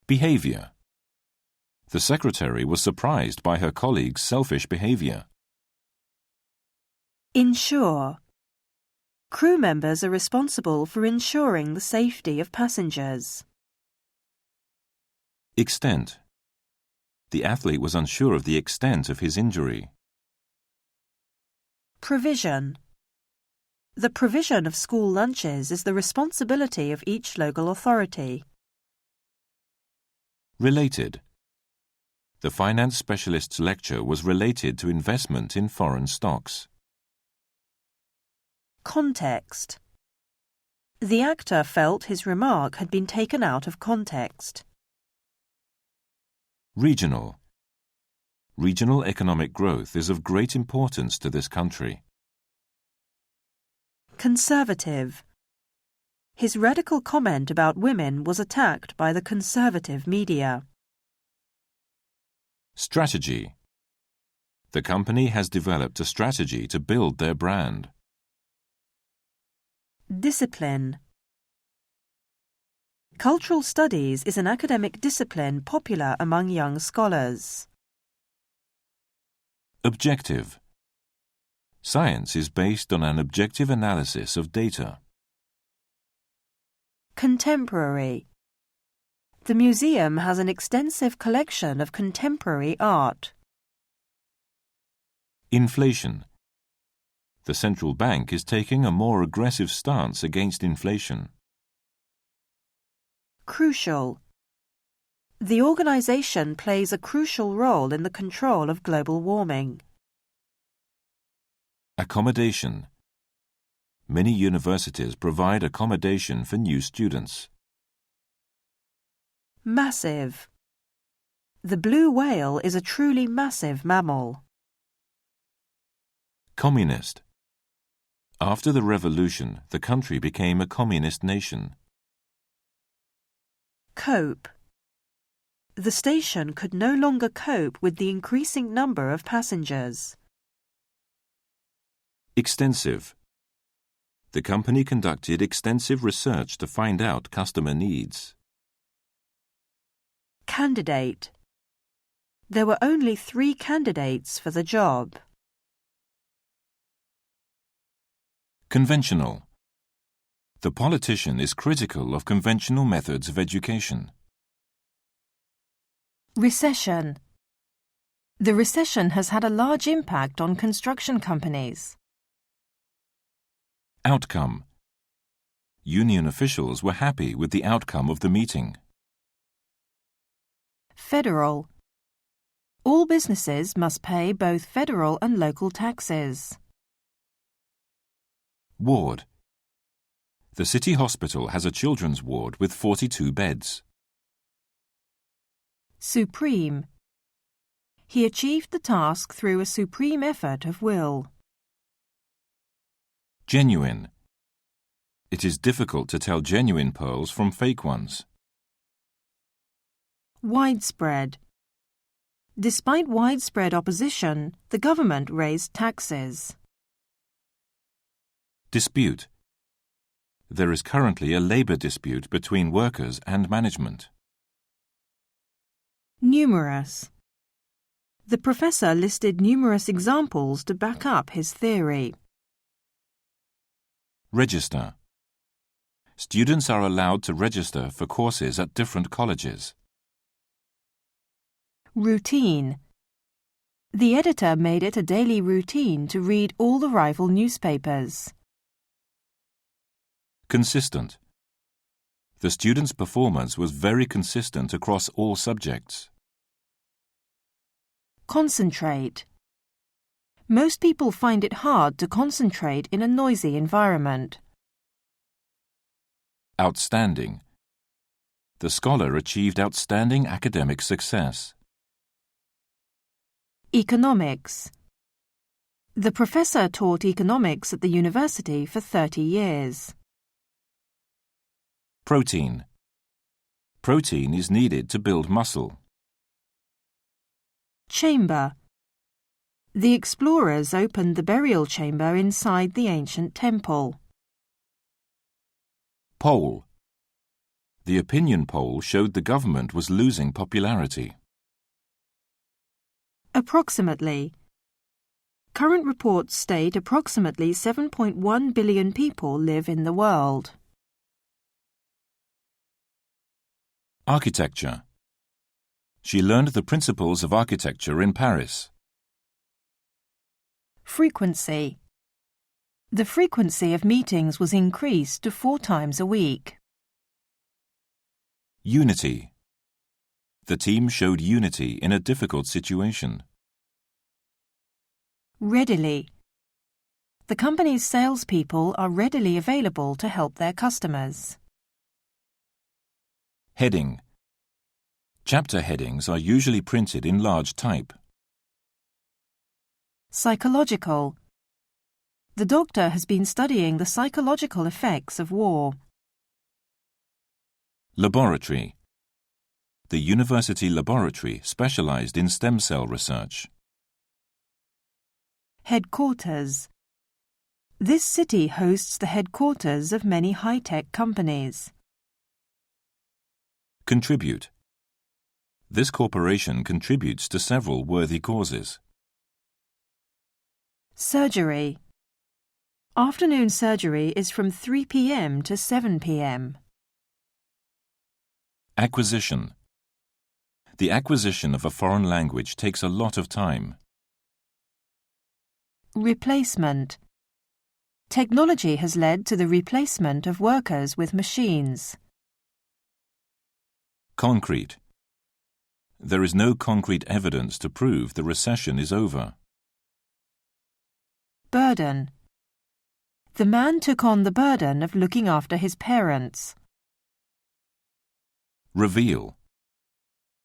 Behavior. The secretary was surprised by her colleague's selfish behavior. Ensure. Crew members are responsible for ensuring the safety of passengers. Extent. The athlete was unsure of the extent of his injury. Provision. The provision of school lunches is the responsibility of each local authority. Related. The finance specialist's lecture was related to investment in foreign stocks. Context. The actor felt his remark had been taken out of context. Regional. Regional economic growth is of great importance to this country. Conservative. His radical comment about women was attacked by the conservative media. Strategy. The company has developed a strategy to build their brand. Discipline. Cultural studies is an academic discipline popular among young scholars. Objective. Science is based on an objective analysis of data. Contemporary. The museum has an extensive collection of contemporary art. Inflation. The central bank is taking a more aggressive stance against inflation. Crucial. The organization plays a crucial role in the control of global warming. Accommodation. Many universities provide accommodation for new students. Massive. The blue whale is a truly massive mammal. Communist. After the revolution, the country became a communist nation. Cope. The station could no longer cope with the increasing number of passengers. Extensive. The company conducted extensive research to find out customer needs. Candidate. There were only 3 candidates for the job. Conventional. The politician is critical of conventional methods of education. Recession. The recession has had a large impact on construction companies. Outcome. Union officials were happy with the outcome of the meeting. Federal. All businesses must pay both federal and local taxes. Ward. The city hospital has a children's ward with 42 beds. Supreme. He achieved the task through a supreme effort of will. Genuine. It is difficult to tell genuine pearls from fake ones. Widespread. Despite widespread opposition, the government raised taxes. Dispute. There is currently a labour dispute between workers and management. Numerous. The professor listed numerous examples to back up his theory. Register. Students are allowed to register for courses at different colleges. Routine. The editor made it a daily routine to read all the rival newspapers. Consistent. The students' performance was very consistent across all subjects. Concentrate. Most people find it hard to concentrate in a noisy environment. Outstanding. The scholar achieved outstanding academic success. Economics. The professor taught economics at the university for 30 years. Protein. Protein is needed to build muscle. Chamber. The explorers opened the burial chamber inside the ancient temple. Pole. The opinion poll showed the government was losing popularity. Approximately. Current reports state approximately 7.1 billion people live in the world. Architecture. She learned the principles of architecture in Paris. Frequency. The frequency of meetings was increased to 4 times a week. Unity. The team showed unity in a difficult situation. Readily. The company's salespeople are readily available to help their customers. Heading. Chapter headings are usually printed in large type. Psychological. The doctor has been studying the psychological effects of war. Laboratory. The university laboratory specialized in stem cell research. Headquarters. This city hosts the headquarters of many high-tech companies. Contribute. This corporation contributes to several worthy causes. Surgery. Afternoon surgery is from 3 p.m. to 7 p.m. Acquisition. The acquisition of a foreign language takes a lot of time. Replacement. Technology has led to the replacement of workers with machines. Concrete. There is no concrete evidence to prove the recession is over. Burden. The man took on the burden of looking after his parents. Reveal.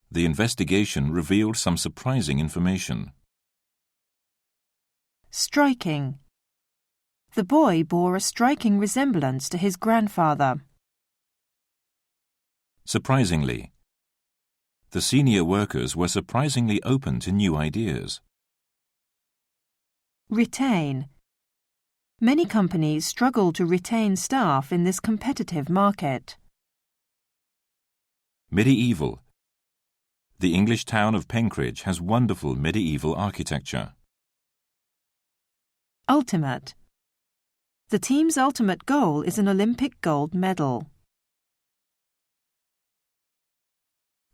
The investigation revealed some surprising information. Striking. The boy bore a striking resemblance to his grandfather. Surprisingly. The senior workers were surprisingly open to new ideas. Retain. Many companies struggle to retain staff in this competitive market. Medieval. The English town of Penkridge has wonderful medieval architecture. Ultimate. The team's ultimate goal is an Olympic gold medal.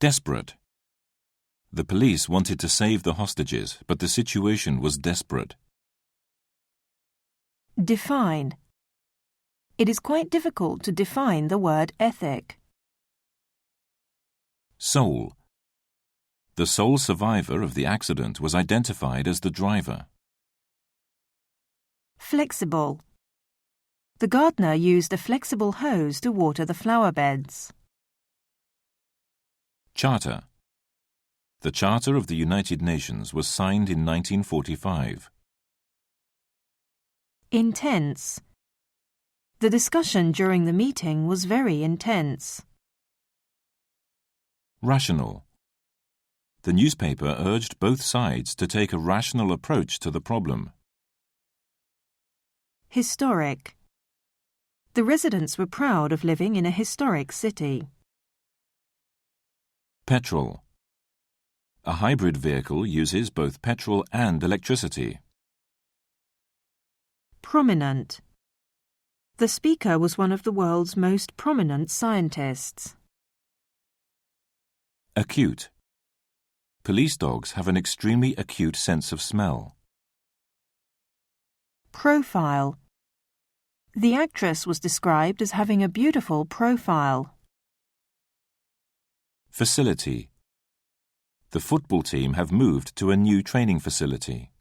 Desperate. The police wanted to save the hostages, but the situation was desperate. Define. It is quite difficult to define the word ethic. Soul. The sole survivor of the accident was identified as the driver. Flexible. The gardener used a flexible hose to water the flower beds. Charter. The Charter of the United Nations was signed in 1945. Intense. The discussion during the meeting was very intense. Rational. The newspaper urged both sides to take a rational approach to the problem. Historic. The residents were proud of living in a historic city. Petrol. A hybrid vehicle uses both petrol and electricity. Prominent. The speaker was one of the world's most prominent scientists. Acute. Police dogs have an extremely acute sense of smell. Profile. The actress was described as having a beautiful profile. Facility. The football team have moved to a new training facility.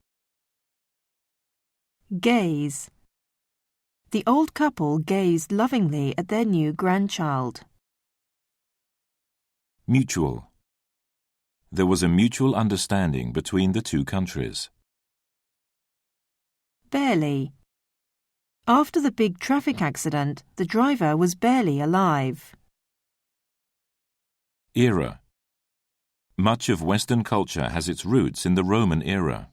Gaze. The old couple gazed lovingly at their new grandchild. Mutual. There was a mutual understanding between the two countries. Barely. After the big traffic accident, the driver was barely alive. Era. Much of Western culture has its roots in the Roman era.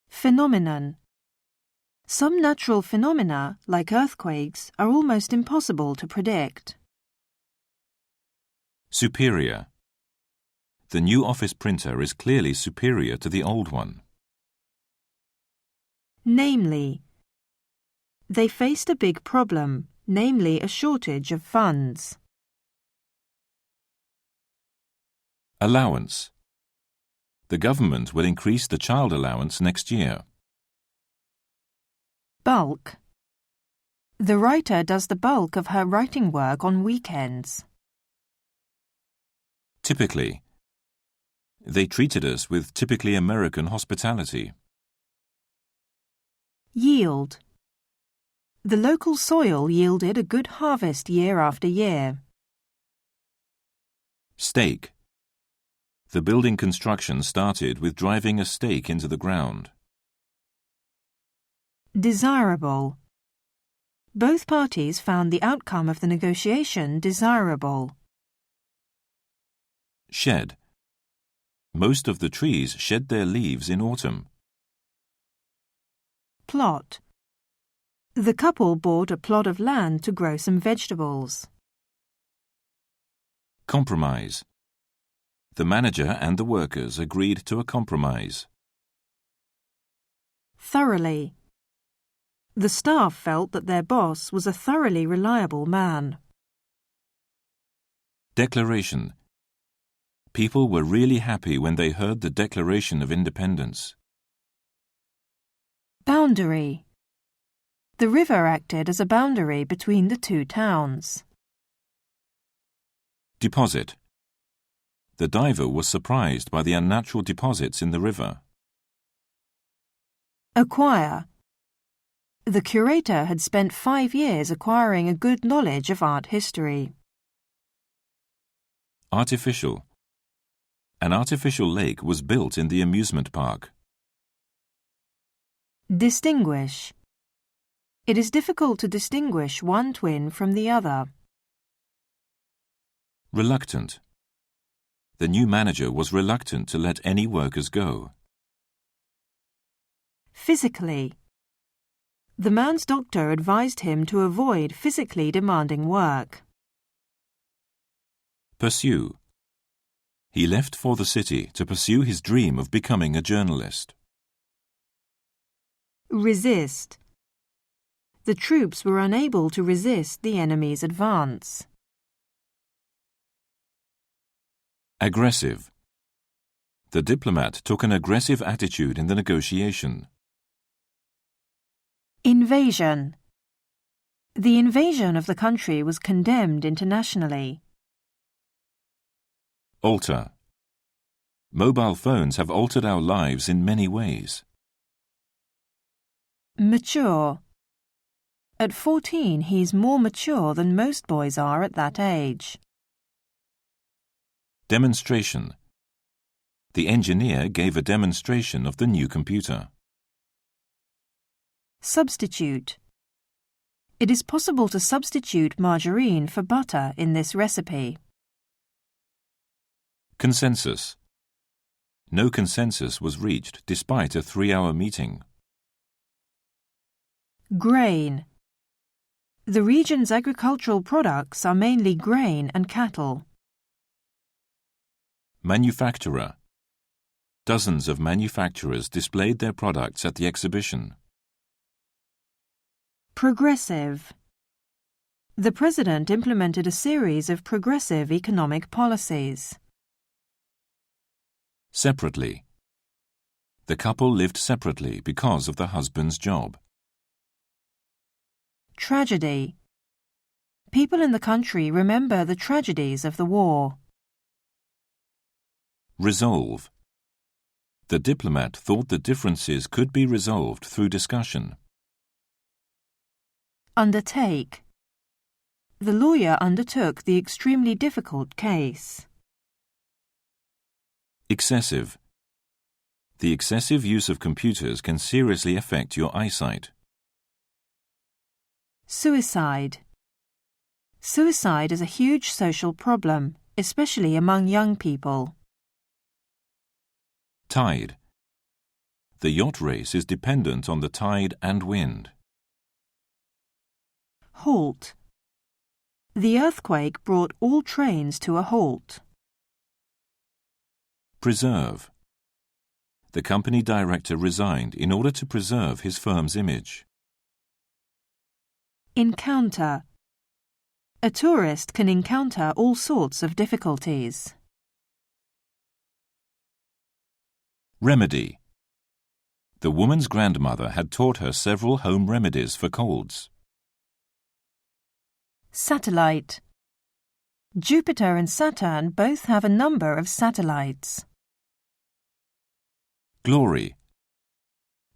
Phenomenon. Some natural phenomena, like earthquakes, are almost impossible to predict. Superior. The new office printer is clearly superior to the old one. Namely. They faced a big problem, namely a shortage of funds. Allowance. The government will increase the child allowance next year. Bulk. The writer does the bulk of her writing work on weekends. Typically. They treated us with typically American hospitality. Yield. The local soil yielded a good harvest year after year. Stake. The building construction started with driving a stake into the ground. Desirable. Both parties found the outcome of the negotiation desirable. Shed. Most of the trees shed their leaves in autumn. Plot. The couple bought a plot of land to grow some vegetables. Compromise. The manager and the workers agreed to a compromise. Thoroughly. The staff felt that their boss was a thoroughly reliable man. Declaration. People were really happy when they heard the Declaration of Independence. Boundary. The river acted as a boundary between the two towns. Deposit. The diver was surprised by the unnatural deposits in the river. Acquire. The curator had spent 5 years acquiring a good knowledge of art history. Artificial. An artificial lake was built in the amusement park. Distinguish. It is difficult to distinguish one twin from the other. Reluctant. The new manager was reluctant to let any workers go. Physically. The man's doctor advised him to avoid physically demanding work. Pursue. He left for the city to pursue his dream of becoming a journalist. Resist. The troops were unable to resist the enemy's advance. Aggressive. The diplomat took an aggressive attitude in the negotiation. Invasion. The invasion of the country was condemned internationally. Alter. Mobile phones have altered our lives in many ways. Mature. At 14, he's more mature than most boys are at that age. Demonstration. The engineer gave a demonstration of the new computer. Substitute. It is possible to substitute margarine for butter in this recipe. Consensus. No consensus was reached despite a 3-hour meeting. Grain. The region's agricultural products are mainly grain and cattle. Manufacturer. Dozens of manufacturers displayed their products at the exhibition. Progressive. The President implemented a series of progressive economic policies. Separately. The couple lived separately because of the husband's job. Tragedy. People in the country remember the tragedies of the war. Resolve. The diplomat thought the differences could be resolved through discussion. Undertake. The lawyer undertook the extremely difficult case. Excessive. The excessive use of computers can seriously affect your eyesight. Suicide. Suicide is a huge social problem, especially among young people. Tide. The yacht race is dependent on the tide and wind. Halt. The earthquake brought all trains to a halt. Preserve. The company director resigned in order to preserve his firm's image. Encounter. A tourist can encounter all sorts of difficulties. Remedy. The woman's grandmother had taught her several home remedies for colds. Satellite. Jupiter and Saturn both have a number of satellites. Glory.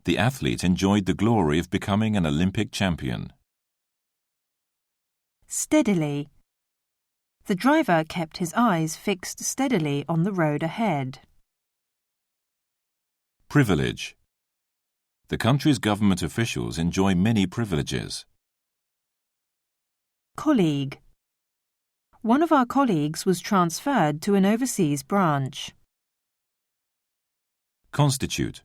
The athlete enjoyed the glory of becoming an Olympic champion. Steadily. The driver kept his eyes fixed steadily on the road ahead. Privilege. The country's government officials enjoy many privileges. Colleague. One of our colleagues was transferred to an overseas branch. Constitute.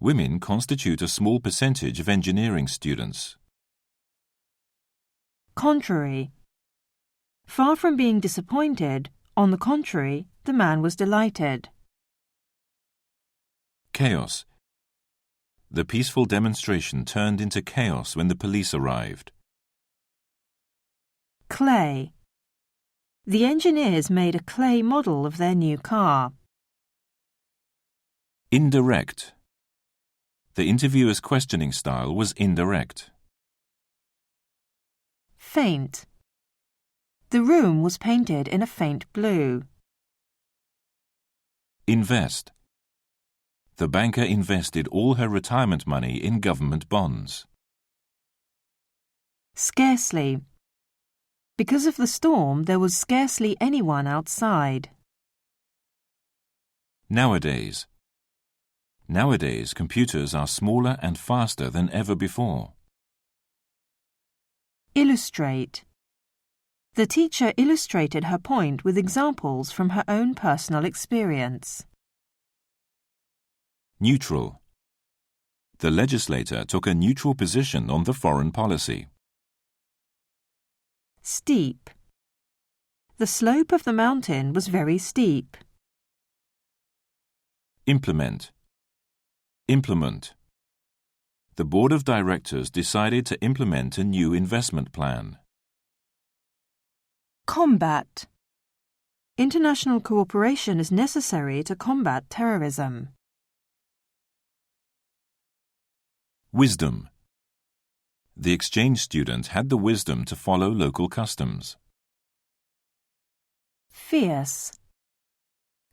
Women constitute a small percentage of engineering students. Contrary. Far from being disappointed, on the contrary, the man was delighted. Chaos. The peaceful demonstration turned into chaos when the police arrived. Clay. The engineers made a clay model of their new car. Indirect. The interviewer's questioning style was indirect. Faint. The room was painted in a faint blue. Invest. The banker invested all her retirement money in government bonds. Scarcely. Because of the storm, there was scarcely anyone outside. Nowadays. Nowadays, computers are smaller and faster than ever before. Illustrate. The teacher illustrated her point with examples from her own personal experience. Neutral. The legislator took a neutral position on the foreign policy. Steep. The slope of the mountain was very steep. Implement. Implement. The board of directors decided to implement a new investment plan. Combat. International cooperation is necessary to combat terrorism. Wisdom. The exchange student had the wisdom to follow local customs. Fierce.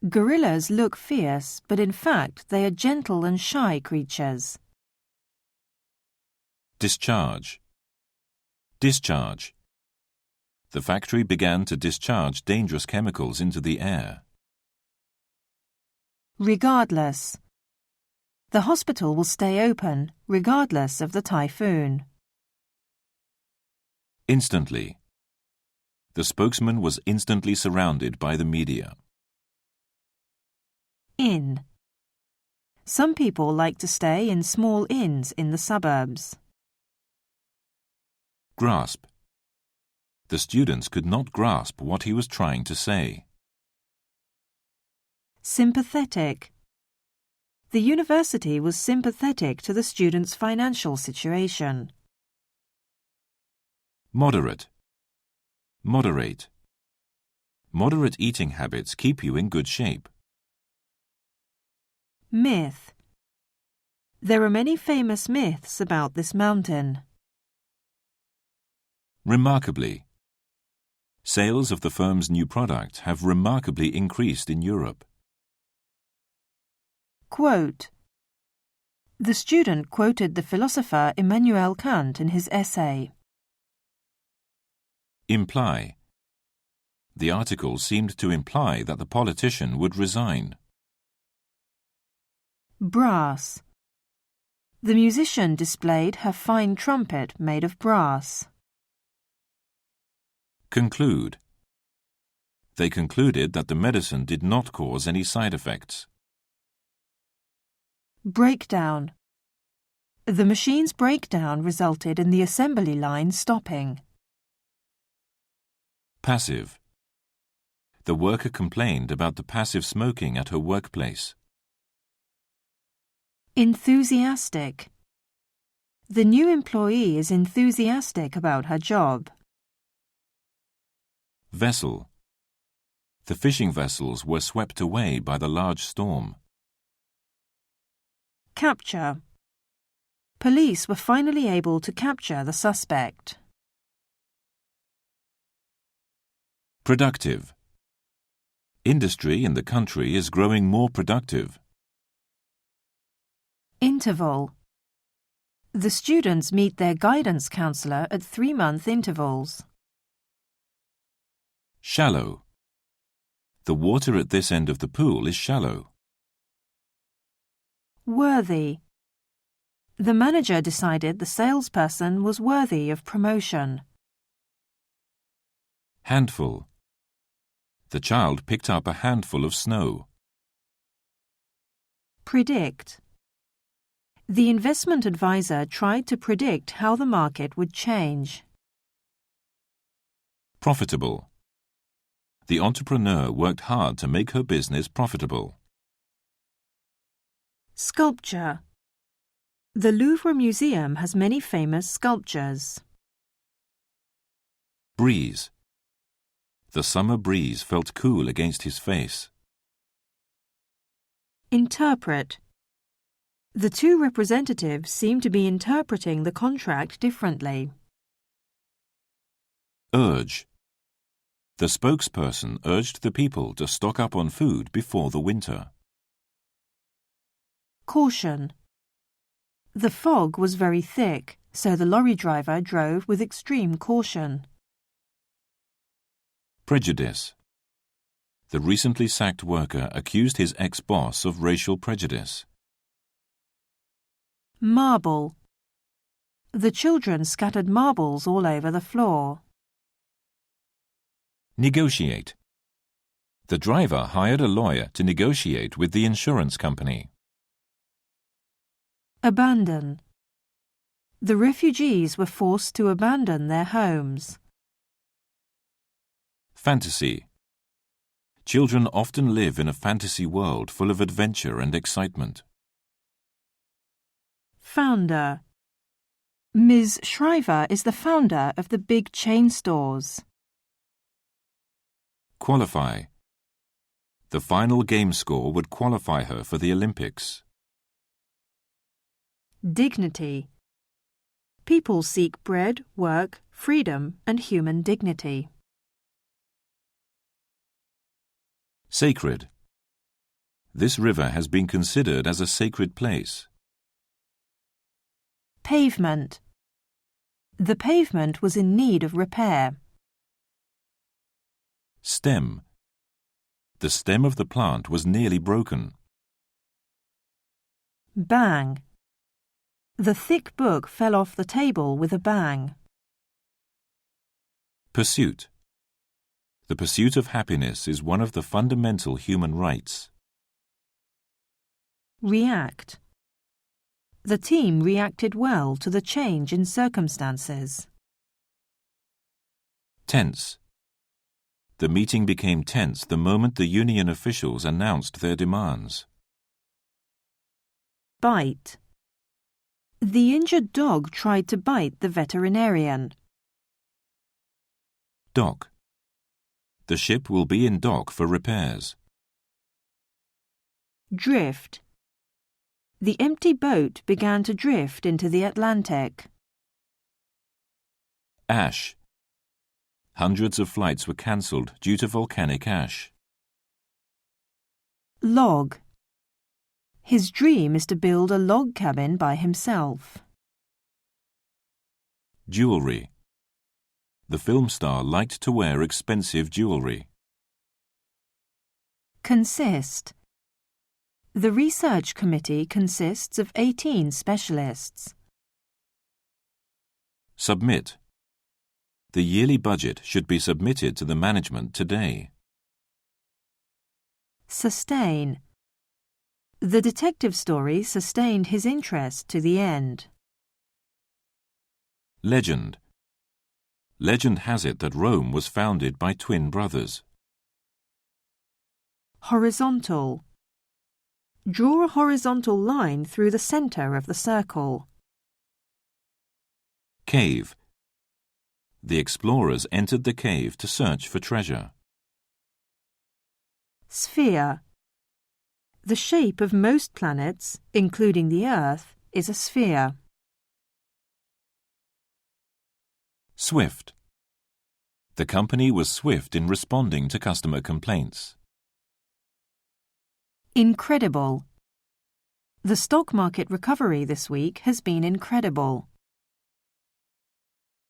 Gorillas look fierce, but in fact they are gentle and shy creatures. Discharge. Discharge. The factory began to discharge dangerous chemicals into the air. Regardless. The hospital will stay open, regardless of the typhoon. Instantly. The spokesman was instantly surrounded by the media. Inn. Some people like to stay in small inns in the suburbs. Grasp. The students could not grasp what he was trying to say. Sympathetic. The university was sympathetic to the students' financial situation. Moderate. Moderate. Moderate eating habits keep you in good shape. Myth. There are many famous myths about this mountain. Remarkably. Sales of the firm's new product have remarkably increased in Europe. Quote. The student quoted the philosopher Immanuel Kant in his essay. Imply. The article seemed to imply that the politician would resign. Brass. The musician displayed her fine trumpet made of brass. Conclude. They concluded that the medicine did not cause any side effects. Breakdown. The machine's breakdown resulted in the assembly line stopping. Passive. The worker complained about the passive smoking at her workplace. Enthusiastic. The new employee is enthusiastic about her job. Vessel. The fishing vessels were swept away by the large storm. Capture. Police were finally able to capture the suspect. Productive. Industry in the country is growing more productive. Interval. The students meet their guidance counselor at 3-month intervals. Shallow. The water at this end of the pool is shallow. Worthy. The manager decided the salesperson was worthy of promotion. Handful. The child picked up a handful of snow. Predict. The investment advisor tried to predict how the market would change. Profitable. The entrepreneur worked hard to make her business profitable. Sculpture. The Louvre Museum has many famous sculptures. Breeze. The summer breeze felt cool against his face. Interpret. The two representatives seem to be interpreting the contract differently. Urge. The spokesperson urged the people to stock up on food before the winter. Caution. The fog was very thick, so the lorry driver drove with extreme caution. Prejudice. The recently sacked worker accused his ex-boss of racial prejudice. Marble. The children scattered marbles all over the floor. Negotiate. The driver hired a lawyer to negotiate with the insurance company. Abandon. The refugees were forced to abandon their homes. Fantasy. Children often live in a fantasy world full of adventure and excitement. Founder. Ms. Shriver is the founder of the big chain stores. Qualify. The final game score would qualify her for the Olympics. Dignity. People seek bread, work, freedom, and human dignity. Sacred. This river has been considered as a sacred place. Pavement. The pavement was in need of repair. Stem. The stem of the plant was nearly broken. Bang. The thick book fell off the table with a bang. Pursuit. The pursuit of happiness is one of the fundamental human rights. React. The team reacted well to the change in circumstances. Tense. The meeting became tense the moment the union officials announced their demands. Bite. The injured dog tried to bite the veterinarian. Dock. The ship will be in dock for repairs. Drift. The empty boat began to drift into the Atlantic. Ash. Hundreds of flights were cancelled due to volcanic ash. Log. His dream is to build a log cabin by himself. Jewellery. The film star liked to wear expensive jewellery. Consist. The research committee consists of 18 specialists. Submit. The yearly budget should be submitted to the management today. Sustain. The detective story sustained his interest to the end. Legend. Legend has it that Rome was founded by twin brothers. Horizontal. Draw a horizontal line through the centre of the circle. Cave. The explorers entered the cave to search for treasure. Sphere. The shape of most planets, including the Earth, is a sphere. Swift. The company was swift in responding to customer complaints. Incredible. The stock market recovery this week has been incredible.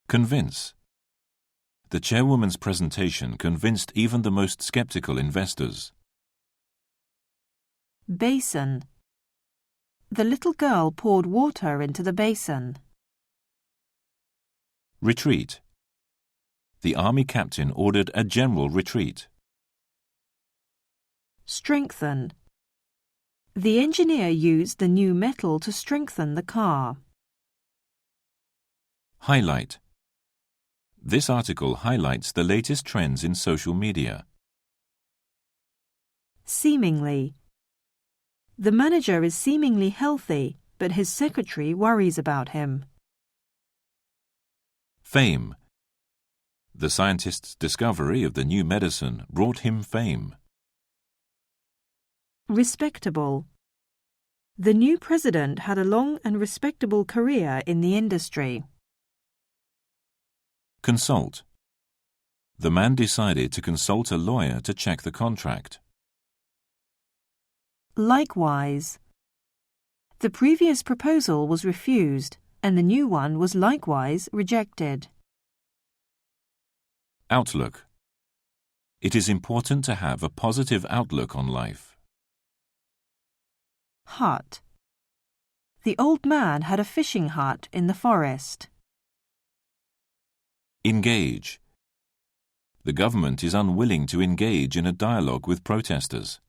Convince. The chairwoman's presentation convinced even the most skeptical investors. Basin. The little girl poured water into the basin. Retreat. The army captain ordered a general retreat. Strengthen. The engineer used the new metal to strengthen the car. Highlight. This article highlights the latest trends in social media. Seemingly. The manager is seemingly healthy, but his secretary worries about him. Fame. The scientist's discovery of the new medicine brought him fame. Respectable. The new president had a long and respectable career in the industry. Consult. The man decided to consult a lawyer to check the contract. Likewise. The previous proposal was refused, and the new one was likewise rejected. Outlook. It is important to have a positive outlook on life. Hut. The old man had a fishing hut in the forest. Engage. The government is unwilling to engage in a dialogue with protesters.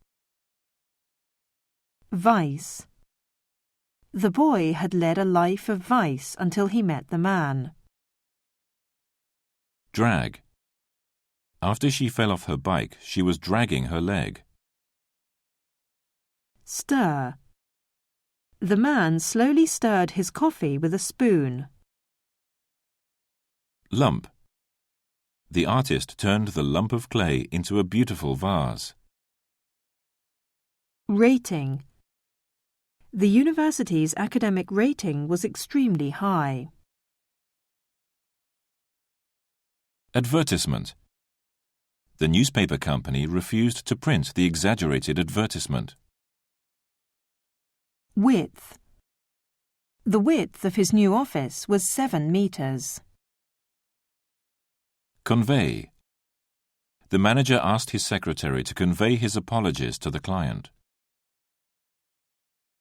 Vice. The boy had led a life of vice until he met the man. Drag. After she fell off her bike, she was dragging her leg. Stir. The man slowly stirred his coffee with a spoon. Lump. The artist turned the lump of clay into a beautiful vase. Rating. The university's academic rating was extremely high. Advertisement. The newspaper company refused to print the exaggerated advertisement. Width. The width of his new office was 7 meters. Convey. The manager asked his secretary to convey his apologies to the client.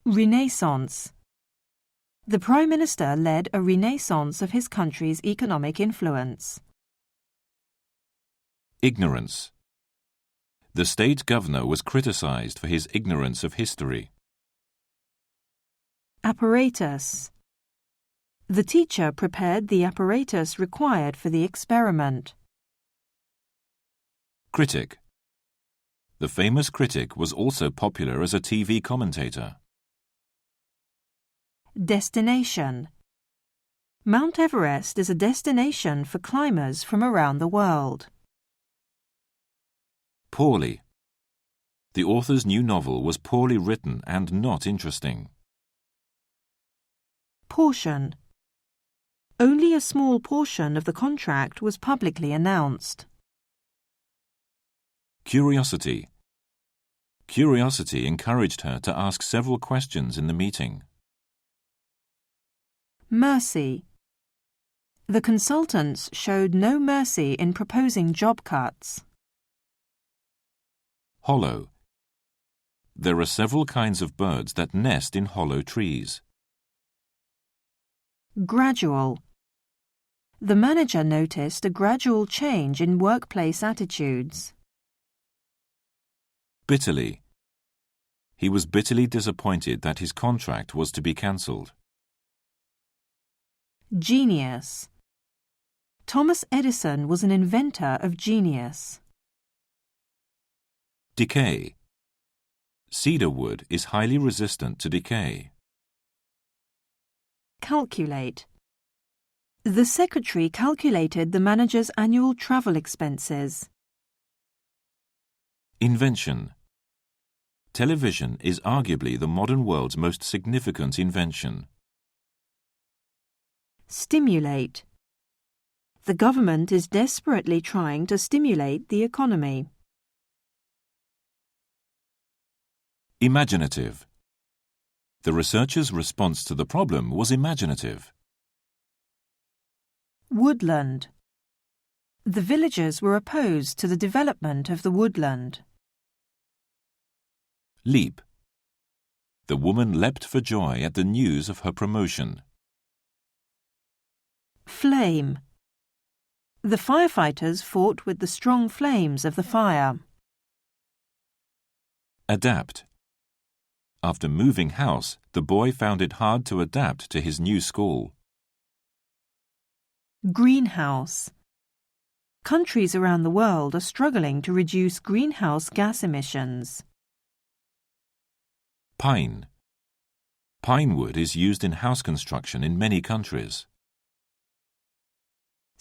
Renaissance. The Prime Minister led a renaissance of his country's economic influence. Ignorance. The state governor was criticized for his ignorance of history. Apparatus. The teacher prepared the apparatus required for the experiment. Critic. The famous critic was also popular as a TV commentator. Destination. Mount Everest is a destination for climbers from around the world. Poorly. The author's new novel was poorly written and not interesting. Portion. Only a small portion of the contract was publicly announced. Curiosity. Curiosity encouraged her to ask several questions in the meeting. Mercy. The consultants showed no mercy in proposing job cuts. Hollow. There are several kinds of birds that nest in hollow trees. Gradual. The manager noticed a gradual change in workplace attitudes. Bitterly. He was bitterly disappointed that his contract was to be cancelled. Genius. Thomas Edison was an inventor of genius. Decay. Cedar wood is highly resistant to decay. Calculate. The secretary calculated the manager's annual travel expenses. Invention. Television is arguably the modern world's most significant invention. Stimulate. The government is desperately trying to stimulate the economy. Imaginative. The researchers' response to the problem was imaginative. Woodland. The villagers were opposed to the development of the woodland. Leap. The woman leapt for joy at the news of her promotion. Flame. The firefighters fought with the strong flames of the fire. Adapt. After moving house, the boy found it hard to adapt to his new school. Greenhouse. Countries around the world are struggling to reduce greenhouse gas emissions. Pine. Pine wood is used in house construction in many countries.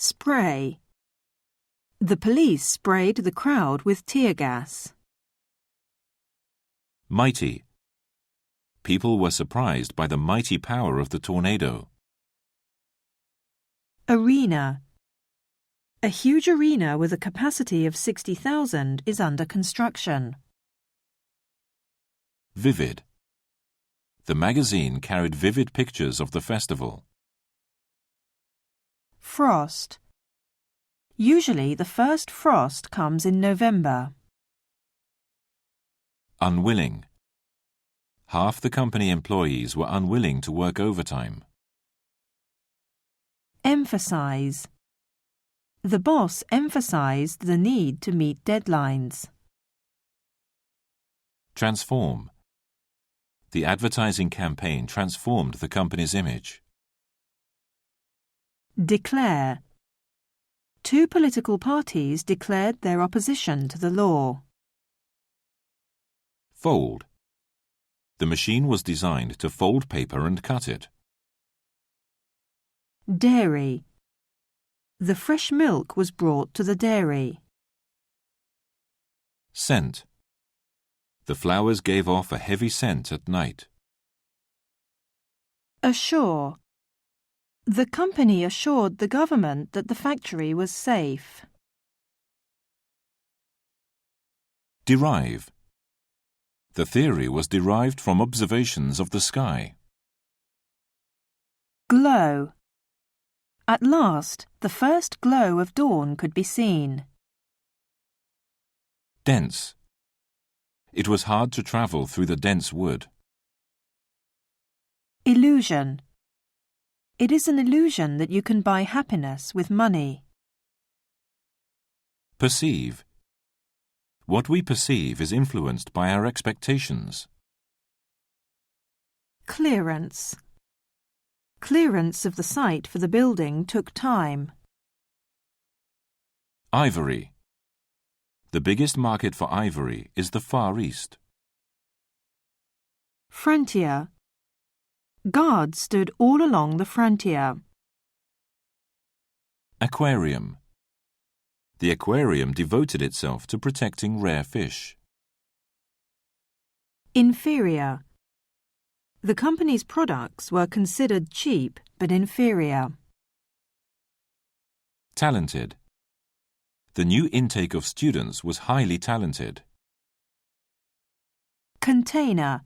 Spray. The police sprayed the crowd with tear gas. Mighty. People were surprised by the mighty power of the tornado. Arena. A huge arena with a capacity of 60,000 is under construction. Vivid. The magazine carried vivid pictures of the festival. Frost. Usually the first frost comes in November. Unwilling. Half the company employees were unwilling to work overtime. Emphasize. The boss emphasized the need to meet deadlines. Transform. The advertising campaign transformed the company's image. Declare. Two political parties declared their opposition to the law. Fold. The machine was designed to fold paper and cut it. Dairy. The fresh milk was brought to the dairy. Scent. The flowers gave off a heavy scent at night. Assure. The company assured the government that the factory was safe. Derive. The theory was derived from observations of the sky. Glow. At last, the first glow of dawn could be seen. Dense. It was hard to travel through the dense wood. Illusion. It is an illusion that you can buy happiness with money. Perceive. What we perceive is influenced by our expectations. Clearance. Clearance of the site for the building took time. Ivory. The biggest market for ivory is the Far East. Frontier. Guards stood all along the frontier. Aquarium. The aquarium devoted itself to protecting rare fish. Inferior. The company's products were considered cheap but inferior. Talented. The new intake of students was highly talented. Container.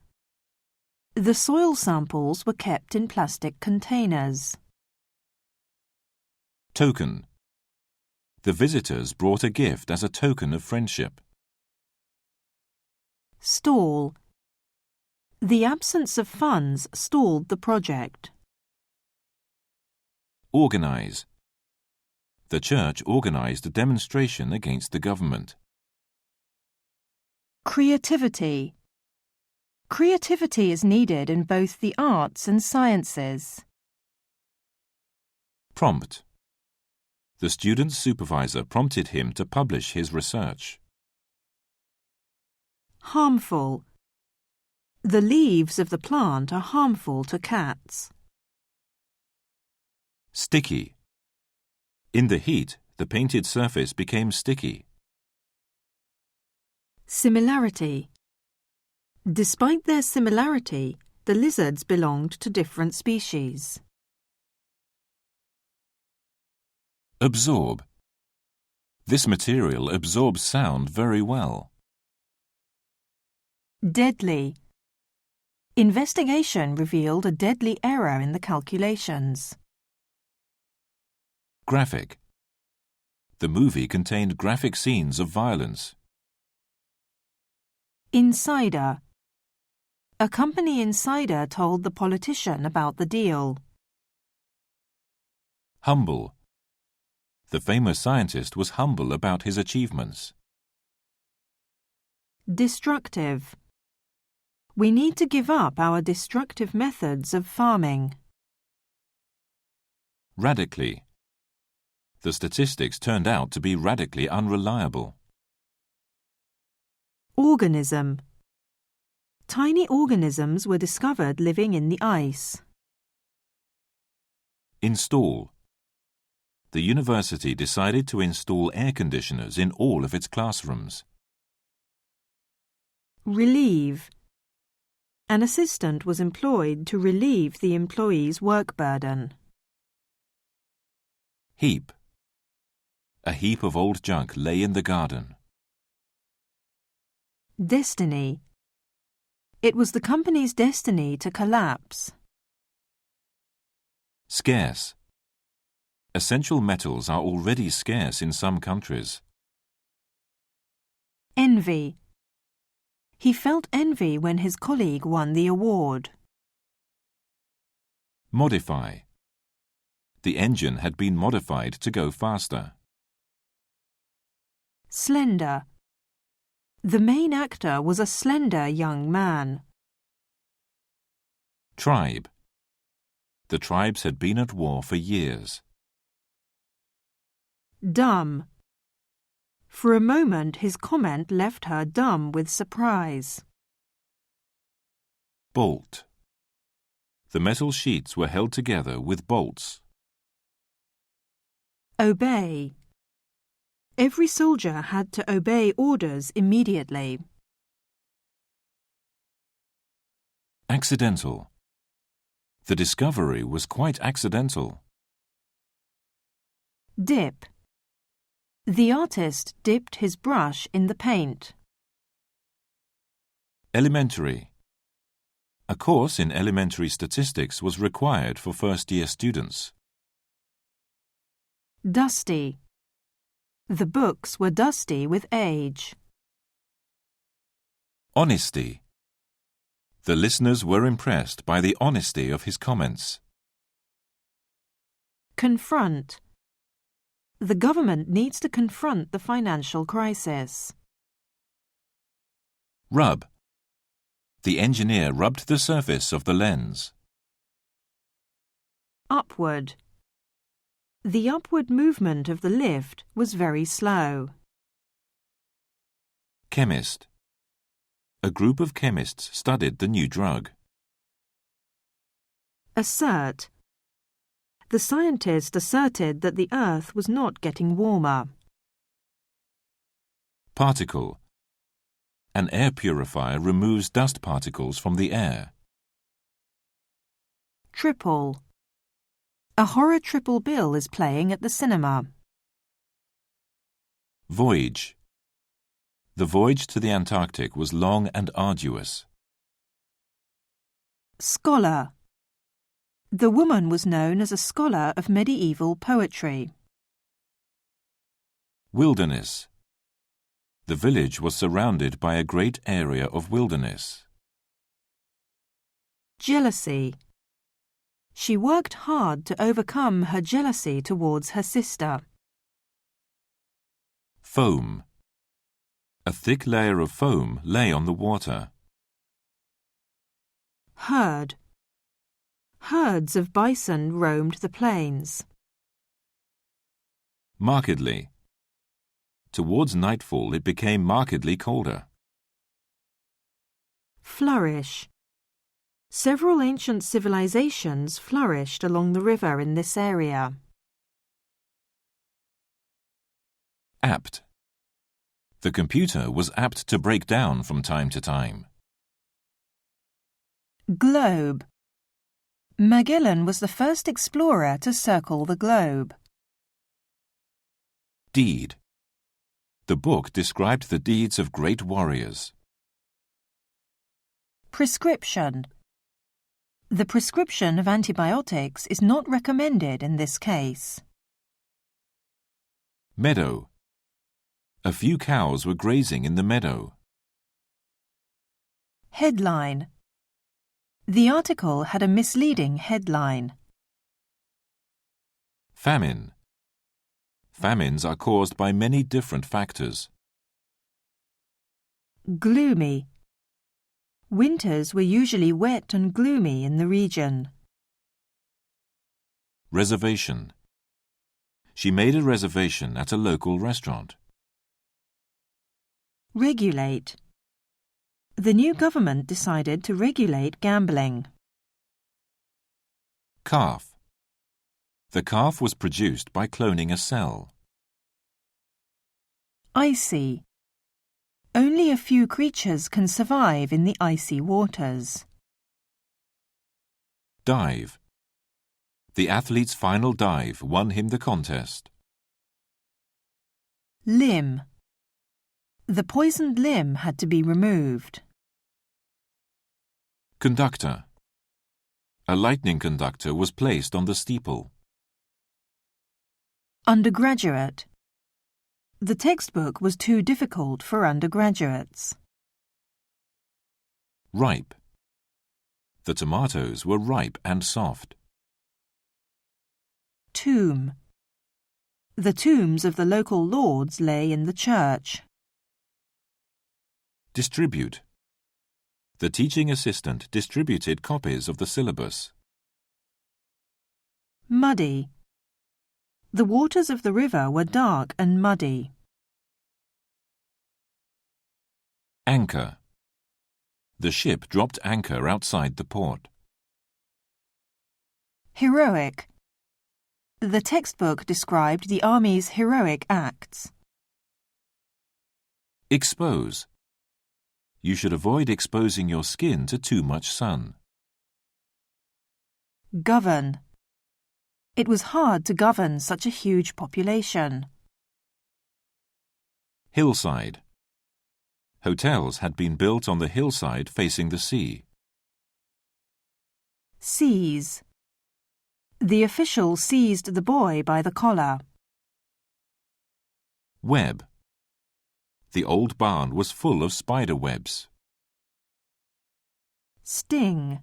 The soil samples were kept in plastic containers. Token. The visitors brought a gift as a token of friendship. Stall. The absence of funds stalled the project. Organize. The church organized a demonstration against the government. Creativity. Creativity is needed in both the arts and sciences. Prompt. The student's supervisor prompted him to publish his research. Harmful. The leaves of the plant are harmful to cats. Sticky. In the heat, the painted surface became sticky. Similarity. Despite their similarity, the lizards belonged to different species. Absorb. This material absorbs sound very well. Deadly. Investigation revealed a deadly error in the calculations. Graphic. The movie contained graphic scenes of violence. Insider. A company insider told the politician about the deal. Humble. The famous scientist was humble about his achievements. Destructive. We need to give up our destructive methods of farming. Radically. The statistics turned out to be radically unreliable. Organism. Tiny organisms were discovered living in the ice. Install. The university decided to install air conditioners in all of its classrooms. Relieve. An assistant was employed to relieve the employee's work burden. Heap. A heap of old junk lay in the garden. Destiny. It was the company's destiny to collapse. Scarce. Essential metals are already scarce in some countries. Envy. He felt envy when his colleague won the award. Modify. The engine had been modified to go faster. Slender. The main actor was a slender young man. Tribe. The tribes had been at war for years. Dumb. For a moment his comment left her dumb with surprise. Bolt. The metal sheets were held together with bolts. Obey. Every soldier had to obey orders immediately. Accidental. The discovery was quite accidental. Dip. The artist dipped his brush in the paint. Elementary. A course in elementary statistics was required for first-year students. Dusty. The books were dusty with age. Honesty. The listeners were impressed by the honesty of his comments. Confront. The government needs to confront the financial crisis. Rub. The engineer rubbed the surface of the lens. Upward. The upward movement of the lift was very slow. Chemist. A group of chemists studied the new drug. Assert. The scientist asserted that the Earth was not getting warmer. Particle. An air purifier removes dust particles from the air. Triple. A horror triple bill is playing at the cinema. Voyage. The voyage to the Antarctic was long and arduous. Scholar. The woman was known as a scholar of medieval poetry. Wilderness. The village was surrounded by a great area of wilderness. Jealousy. She worked hard to overcome her jealousy towards her sister. Foam. A thick layer of foam lay on the water. Herd. Herds of bison roamed the plains. Markedly. Towards nightfall it became markedly colder. Flourish. Several ancient civilizations flourished along the river in this area. Apt. The computer was apt to break down from time to time. Globe. Magellan was the first explorer to circle the globe. Deed. The book described the deeds of great warriors. Prescription. The prescription of antibiotics is not recommended in this case. Meadow. A few cows were grazing in the meadow. Headline. The article had a misleading headline. Famine. Famines are caused by many different factors. Gloomy. Winters were usually wet and gloomy in the region. Reservation. She made a reservation at a local restaurant. Regulate. The new government decided to regulate gambling. Calf. The calf was produced by cloning a cell. Icy. Only a few creatures can survive in the icy waters. Dive. The athlete's final dive won him the contest. Limb. The poisoned limb had to be removed. Conductor. A lightning conductor was placed on the steeple. Undergraduate. The textbook was too difficult for undergraduates. Ripe. The tomatoes were ripe and soft. Tomb. The tombs of the local lords lay in the church. Distribute. The teaching assistant distributed copies of the syllabus. Muddy. The waters of the river were dark and muddy. Anchor. The ship dropped anchor outside the port. Heroic. The textbook described the army's heroic acts. Expose. You should avoid exposing your skin to too much sun. Govern. It was hard to govern such a huge population. Hillside. Hotels had been built on the hillside facing the sea. Seize. The official seized the boy by the collar. Web. The old barn was full of spider webs. Sting.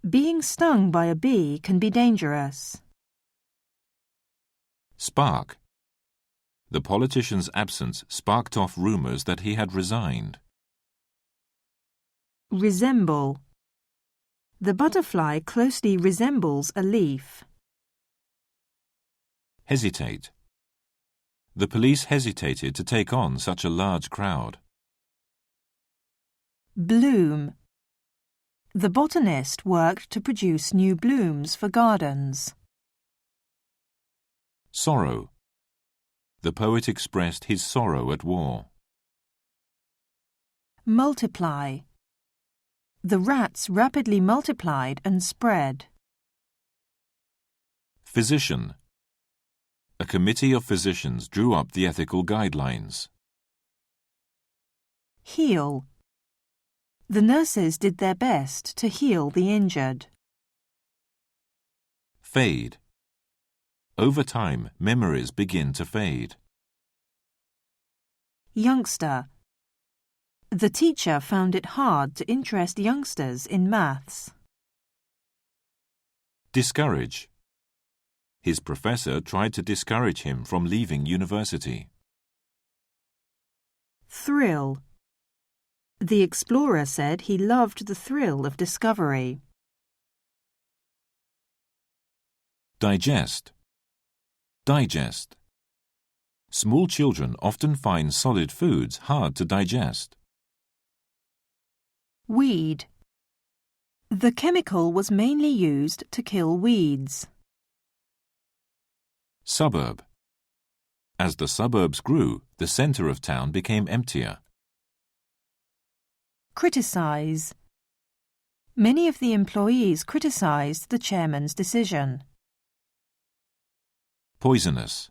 Being stung by a bee can be dangerous. Spark. The politician's absence sparked off rumours that he had resigned. Resemble. The butterfly closely resembles a leaf. Hesitate. The police hesitated to take on such a large crowd. Bloom. The botanist worked to produce new blooms for gardens. Sorrow. The poet expressed his sorrow at war. Multiply. The rats rapidly multiplied and spread. Physician. A committee of physicians drew up the ethical guidelines. Heal. The nurses did their best to heal the injured. Fade. Over time, memories begin to fade. Youngster. The teacher found it hard to interest youngsters in maths. Discourage. His professor tried to discourage him from leaving university. Thrill. The explorer said he loved the thrill of discovery. Digest. Digest. Small children often find solid foods hard to digest. Weed. The chemical was mainly used to kill weeds. Suburb. As the suburbs grew, the centre of town became emptier. Criticize. Many of the employees criticized the chairman's decision. Poisonous.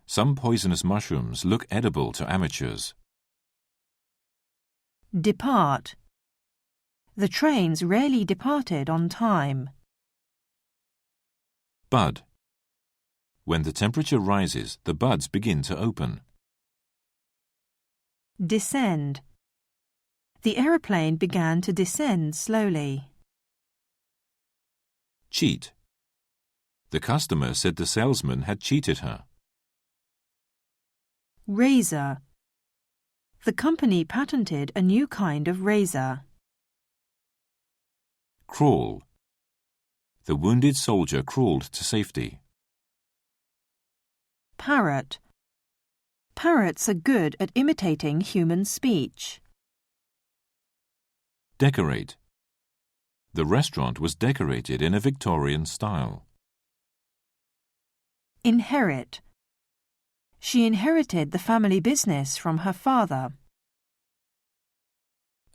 Some poisonous mushrooms look edible to amateurs. Depart. The trains rarely departed on time. Bud. When the temperature rises, the buds begin to open. Descend. The aeroplane began to descend slowly. Cheat. The customer said the salesman had cheated her. Razor. The company patented a new kind of razor. Crawl. The wounded soldier crawled to safety. Parrot. Parrots are good at imitating human speech. Decorate. The restaurant was decorated in a Victorian style. Inherit. She inherited the family business from her father.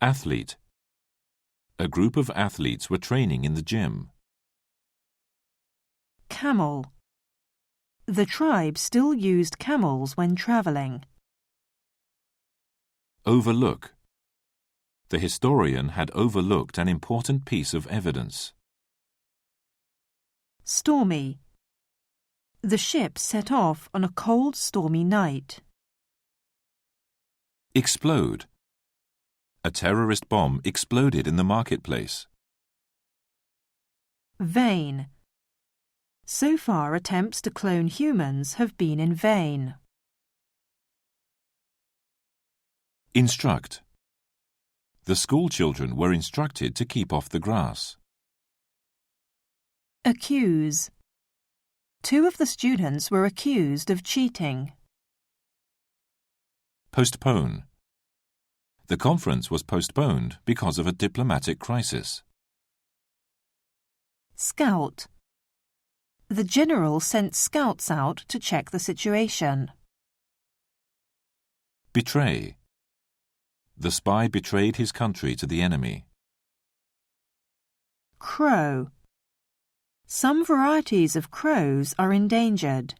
Athlete. A group of athletes were training in the gym. Camel. The tribe still used camels when travelling. Overlook. The historian had overlooked an important piece of evidence. Stormy. The ship set off on a cold, stormy night. Explode. A terrorist bomb exploded in the marketplace. Vain. So far, attempts to clone humans have been in vain. Instruct. The school children were instructed to keep off the grass. Accuse. 2 of the students were accused of cheating. Postpone. The conference was postponed because of a diplomatic crisis. Scout. The general sent scouts out to check the situation. Betray. The spy betrayed his country to the enemy. Crow. Some varieties of crows are endangered.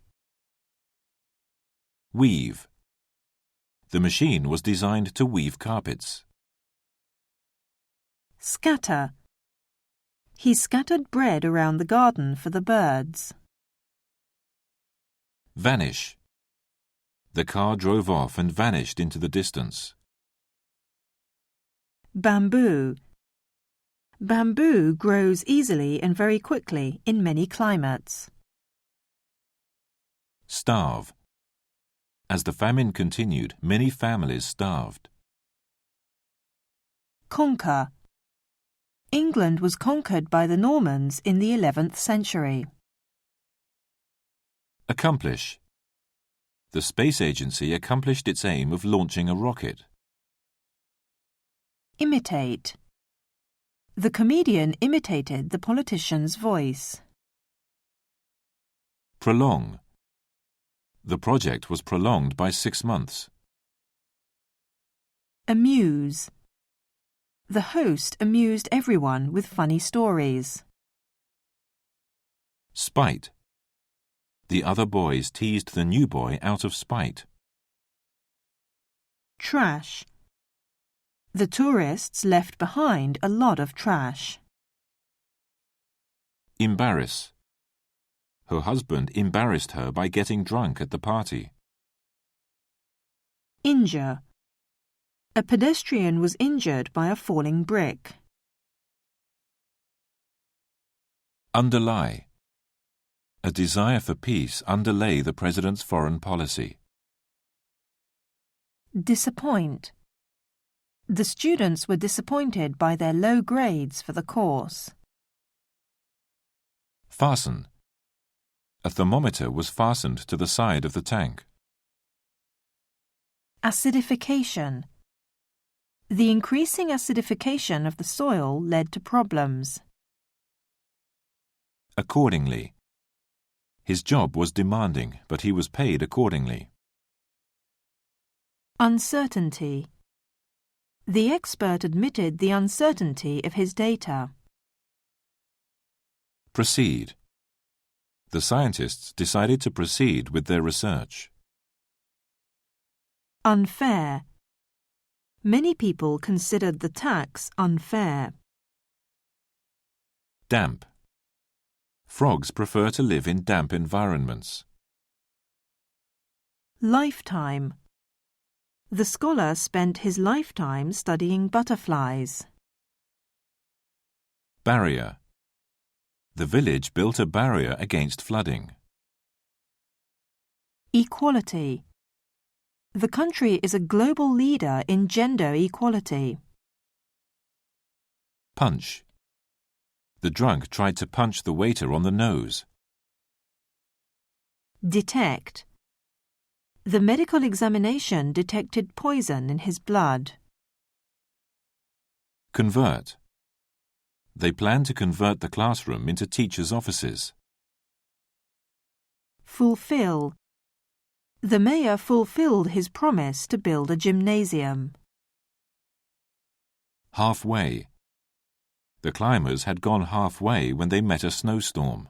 Weave. The machine was designed to weave carpets. Scatter. He scattered bread around the garden for the birds. Vanish. The car drove off and vanished into the distance. Bamboo. Bamboo grows easily and very quickly in many climates. Starve. As the famine continued, many families starved. Conquer. England was conquered by the Normans in the 11th century. Accomplish. The space agency accomplished its aim of launching a rocket. Imitate. The comedian imitated the politician's voice. Prolong. The project was prolonged by 6 months. Amuse. The host amused everyone with funny stories. Spite. The other boys teased the new boy out of spite. Trash. The tourists left behind a lot of trash. Embarrass. Her husband embarrassed her by getting drunk at the party. Injure. A pedestrian was injured by a falling brick. Underlie. A desire for peace underlay the president's foreign policy. Disappoint. The students were disappointed by their low grades for the course. Fasten. A thermometer was fastened to the side of the tank. Acidification. The increasing acidification of the soil led to problems. Accordingly. His job was demanding, but he was paid accordingly. Uncertainty. The expert admitted the uncertainty of his data. Proceed. The scientists decided to proceed with their research. Unfair. Many people considered the tax unfair. Damp. Frogs prefer to live in damp environments. Lifetime. The scholar spent his lifetime studying butterflies. Barrier. The village built a barrier against flooding. Equality. The country is a global leader in gender equality. Punch. The drunk tried to punch the waiter on the nose. Detect. The medical examination detected poison in his blood. Convert. They planned to convert the classroom into teachers' offices. Fulfill. The mayor fulfilled his promise to build a gymnasium. Halfway. The climbers had gone halfway when they met a snowstorm.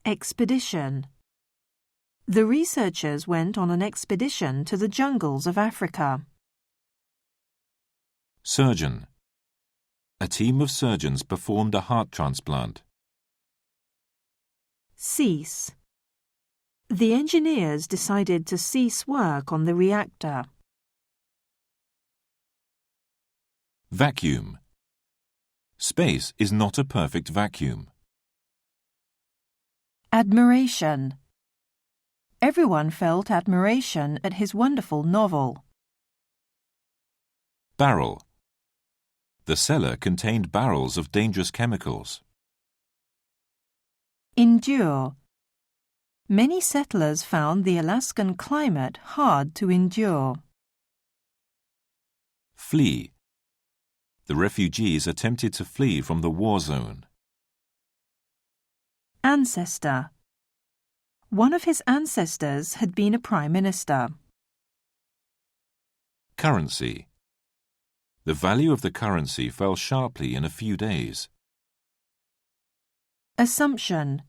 Expedition. The researchers went on an expedition to the jungles of Africa. Surgeon. A team of surgeons performed a heart transplant. Cease. The engineers decided to cease work on the reactor. Vacuum. Space is not a perfect vacuum. Admiration. Everyone felt admiration at his wonderful novel. Barrel. The cellar contained barrels of dangerous chemicals. Endure. Many settlers found the Alaskan climate hard to endure. Flee. The refugees attempted to flee from the war zone. Ancestor. One of his ancestors had been a prime minister. Currency. The value of the currency fell sharply in a few days. Assumption.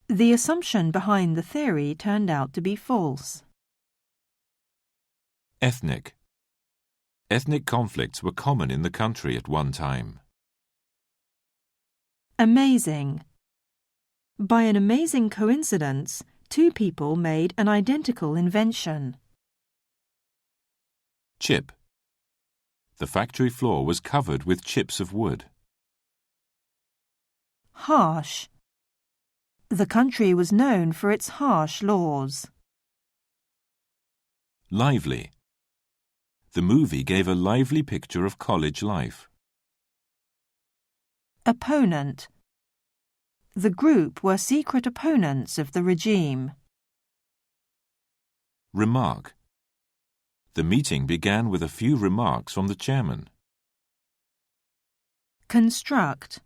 The assumption behind the theory turned out to be false. Ethnic. Ethnic conflicts were common in the country at one time. Amazing. By an amazing coincidence, two people made an identical invention. Chip. The factory floor was covered with chips of wood. Harsh. The country was known for its harsh laws. Lively. The movie gave a lively picture of college life. Opponent. The group were secret opponents of the regime. Remark. The meeting began with a few remarks from the chairman. Construct.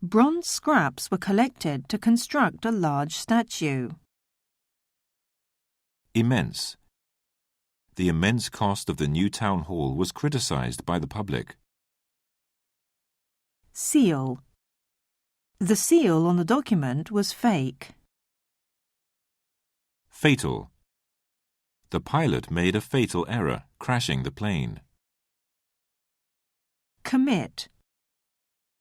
Bronze scraps were collected to construct a large statue. Immense. The immense cost of the new town hall was criticized by the public. Seal. The seal on the document was fake. Fatal. The pilot made a fatal error, crashing the plane. Commit.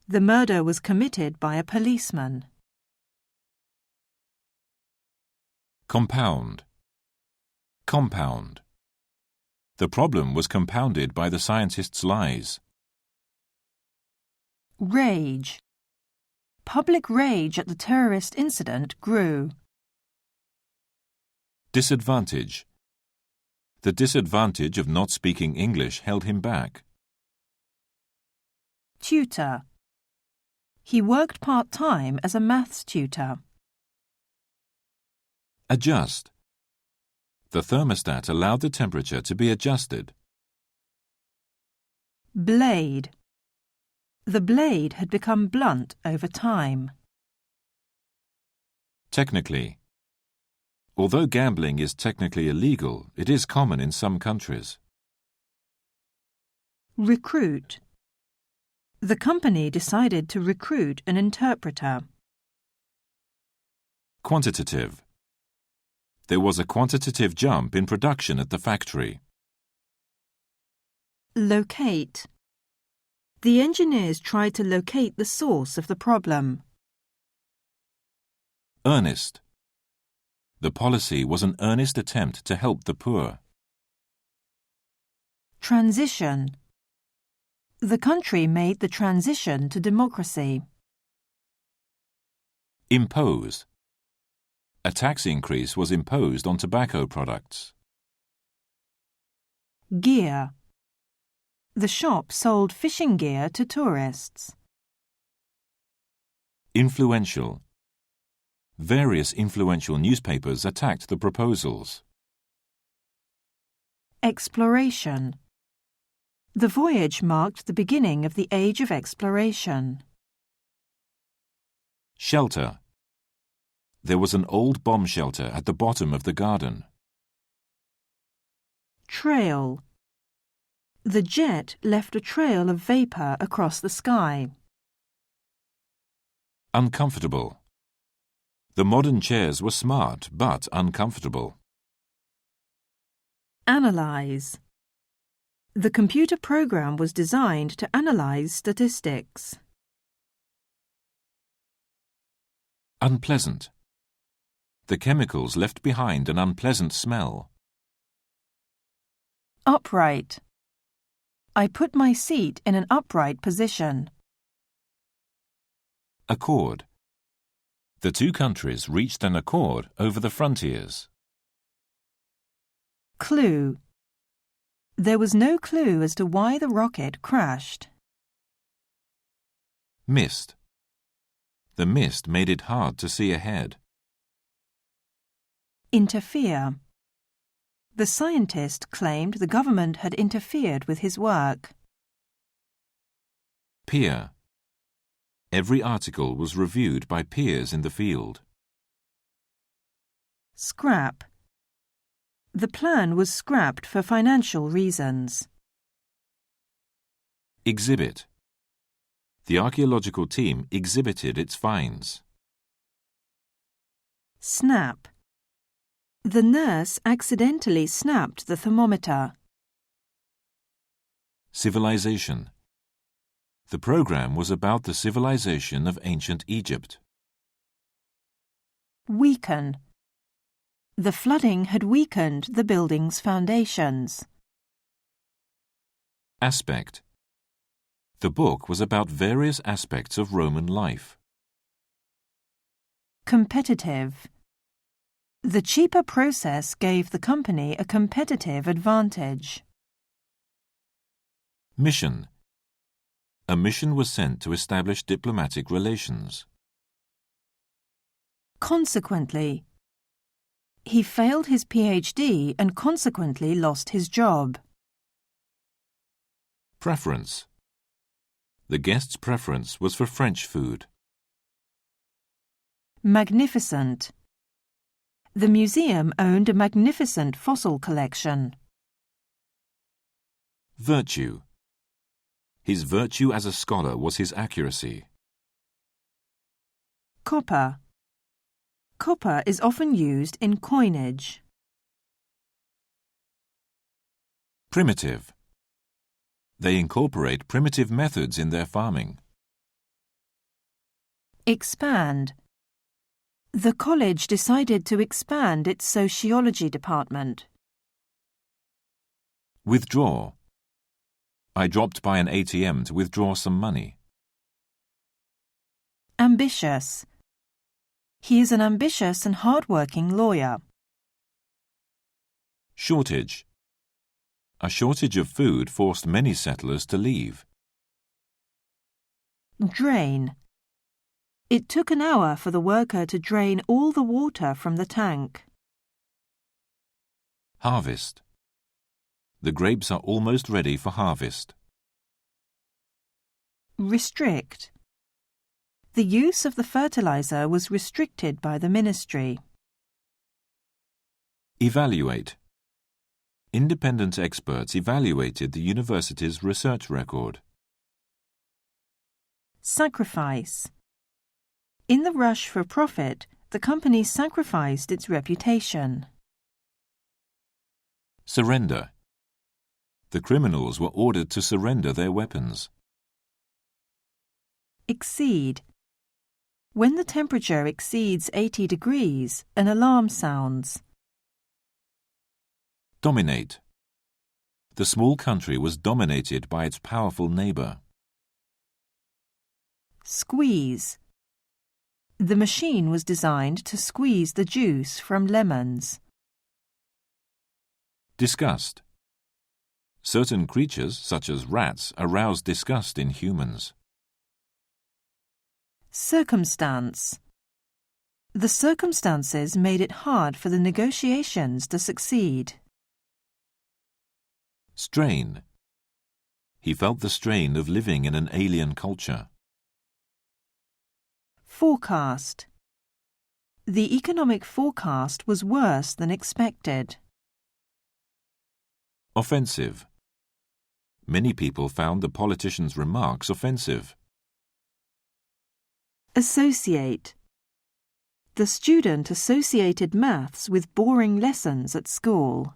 The murder was committed by a policeman. Compound. Compound. The problem was compounded by the scientists' lies. Rage. Public rage at the terrorist incident grew. Disadvantage. The disadvantage of not speaking English held him back. Tutor. He worked part-time as a maths tutor. Adjust. The thermostat allowed the temperature to be adjusted. Blade. The blade had become blunt over time. Technically. Although gambling is technically illegal, it is common in some countries. Recruit. The company decided to recruit an interpreter. Quantitative. There was a quantitative jump in production at the factory. Locate. The engineers tried to locate the source of the problem. Earnest. The policy was an earnest attempt to help the poor. Transition. The country made the transition to democracy. Impose. A tax increase was imposed on tobacco products. Gear. The shop sold fishing gear to tourists. Influential. Various influential newspapers attacked the proposals. Exploration. The voyage marked the beginning of the age of exploration. Shelter. There was an old bomb shelter at the bottom of the garden. Trail. The jet left a trail of vapour across the sky. Uncomfortable. The modern chairs were smart but uncomfortable. Analyze. The computer program was designed to analyze statistics. Unpleasant. The chemicals left behind an unpleasant smell. Upright. I put my seat in an upright position. Accord. The two countries reached an accord over the frontiers. Clue. There was no clue as to why the rocket crashed. Mist. The mist made it hard to see ahead. Interfere. The scientist claimed the government had interfered with his work. Peer. Every article was reviewed by peers in the field. Scrap. The plan was scrapped for financial reasons. Exhibit. The archaeological team exhibited its finds. Snap. The nurse accidentally snapped the thermometer. Civilization. The program was about the civilization of ancient Egypt. Weaken. The flooding had weakened the building's foundations. Aspect. The book was about various aspects of Roman life. Competitive. The cheaper process gave the company a competitive advantage. Mission. A mission was sent to establish diplomatic relations. Consequently. He failed his PhD and consequently lost his job. Preference. The guest's preference was for French food. Magnificent. The museum owned a magnificent fossil collection. Virtue. His virtue as a scholar was his accuracy. Copper. Copper is often used in coinage. Primitive. They incorporate primitive methods in their farming. Expand. The college decided to expand its sociology department. Withdraw. I dropped by an ATM to withdraw some money. Ambitious. He is an ambitious and hard-working lawyer. Shortage. A shortage of food forced many settlers to leave. Drain. It took an hour for the worker to drain all the water from the tank. Harvest. The grapes are almost ready for harvest. Restrict. The use of the fertilizer was restricted by the ministry. Evaluate. Independent experts evaluated the university's research record. Sacrifice. In the rush for profit, the company sacrificed its reputation. Surrender. The criminals were ordered to surrender their weapons. Exceed. When the temperature exceeds 80 degrees, an alarm sounds. Dominate. The small country was dominated by its powerful neighbor. Squeeze. The machine was designed to squeeze the juice from lemons. Disgust. Certain creatures, such as rats, arouse disgust in humans. Circumstance. The circumstances made it hard for the negotiations to succeed. Strain. He felt the strain of living in an alien culture. Forecast. The economic forecast was worse than expected. Offensive. Many people found the politician's remarks offensive. Associate. The student associated maths with boring lessons at school.